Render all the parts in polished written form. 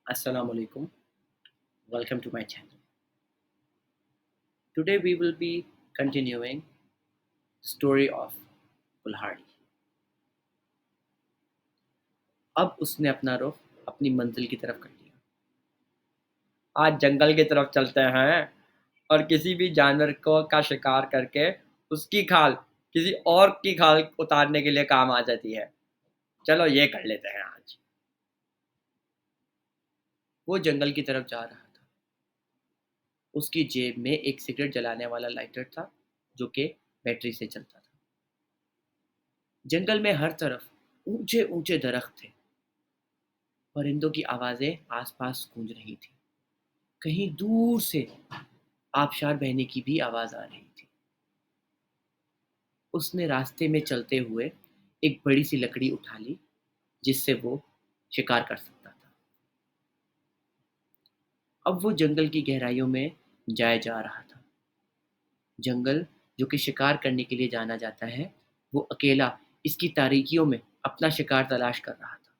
Assalamu alaikum. Welcome to my channel. Today we will be continuing the story of कुल्हाड़ी. अब उसने अपना रुख अपनी मंजिल की तरफ कर लिया. आज जंगल की तरफ चलते हैं और किसी भी जानवर को का शिकार करके उसकी खाल किसी और की खाल उतारने के लिए काम आ जाती है. चलो ये कर लेते हैं आज. वो जंगल की तरफ जा रहा था. उसकी जेब में एक सिगरेट जलाने वाला लाइटर था जो कि बैटरी से चलता था. जंगल में हर तरफ ऊंचे ऊंचे दरख्त थे. परिंदों की आवाज़ें आसपास गूंज रही थी. कहीं दूर से आबशार बहने की भी आवाज़ आ रही थी. उसने रास्ते में चलते हुए एक बड़ी सी लकड़ी उठा ली जिससे वो शिकार कर सकता था. अब वो जंगल की गहराइयों में जाए जा रहा था. जंगल जो कि शिकार करने के लिए जाना जाता है, वो अकेला इसकी तारीकियों में अपना शिकार तलाश कर रहा था.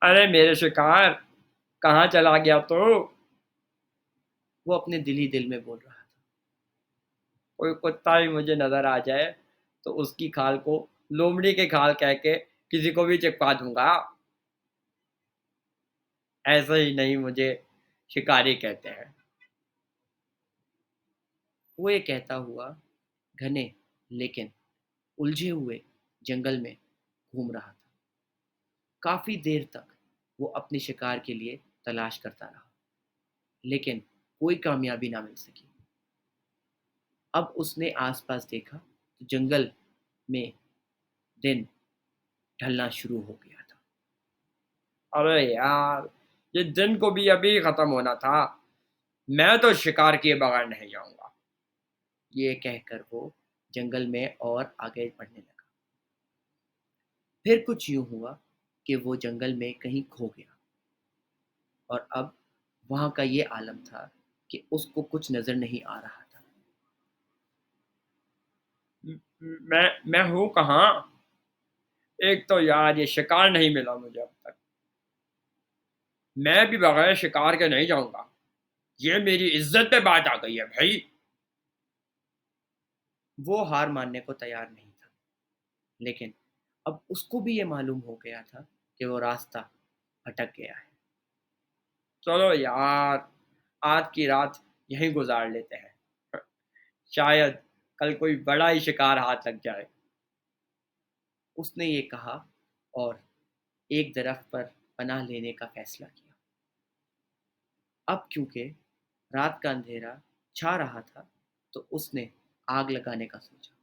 अरे मेरे शिकार, कहाँ चला गया तो? वो अपने दिल ही दिल में बोल रहा था. कोई कुत्ता भी मुझे नजर आ जाए तो उसकी खाल को लोमड़ी के खाल कह के किसी को भी चिपका दूंगा. ऐसे ही नहीं मुझे शिकारी कहते हैं. वो ये कहता हुआ घने लेकिन उलझे हुए जंगल में घूम रहा था. काफी देर तक वो अपने शिकार के लिए तलाश करता रहा लेकिन कोई कामयाबी ना मिल सकी. अब उसने आसपास देखा तो जंगल में दिन ढलना शुरू हो गया था. अरे यार, ये दिन को भी अभी खत्म होना था. मैं तो शिकार किए बगैर नहीं जाऊंगा. ये कहकर वो जंगल में और आगे बढ़ने लगा. फिर कुछ यूं हुआ कि वो जंगल में कहीं खो गया और अब वहां का ये आलम था कि उसको कुछ नजर नहीं आ रहा था. मैं हूँ कहाँ? एक तो यार ये शिकार नहीं मिला मुझे अब तक. मैं भी बगैर शिकार के नहीं जाऊंगा. ये मेरी इज्जत पे बात आ गई है भाई. वो हार मानने को तैयार नहीं था लेकिन अब उसको भी ये मालूम हो गया था कि वो रास्ता भटक गया है. चलो यार, आज की रात यहीं गुजार लेते हैं. शायद कल कोई बड़ा ही शिकार हाथ लग जाए. उसने ये कहा और एक दरख्त पर पनाह लेने का फैसला किया. अब क्योंकि रात का अंधेरा छा रहा था तो उसने आग लगाने का सोचा.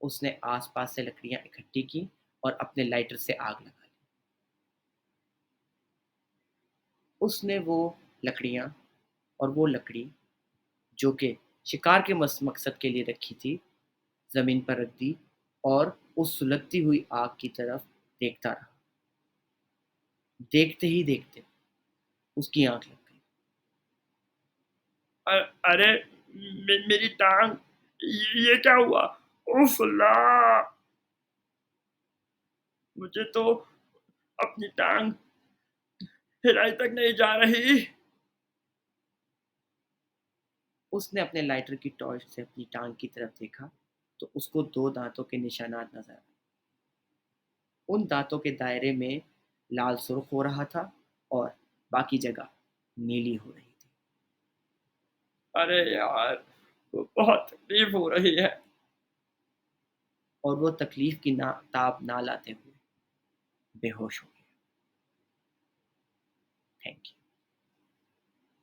उसने आसपास से लकड़ियां इकट्ठी की और अपने लाइटर से आग लगा ली. उसने वो लकड़ियां और वो लकड़ी जो कि शिकार के मकसद के लिए रखी थी जमीन पर रख दी और उस सुलगती हुई आग की तरफ देखता रहा. देखते ही देखते उसकी आंख लग गई. अरे मेरी टांग, ये क्या हुआ? उफ अल्लाह, मुझे तो अपनी टांग हिलाई तक नहीं जा रही. उसने अपने लाइटर की टॉर्च से अपनी टांग की तरफ देखा तो उसको दो दांतों के निशानात नजर आए. उन दांतों के दायरे में लाल सुर्ख हो रहा था और बाकी जगह नीली हो रही थी. अरे यार, वो बहुत तकलीफ हो रही है. और वो तकलीफ की ना ताब ना लाते हुए बेहोश हो गया. Thank you.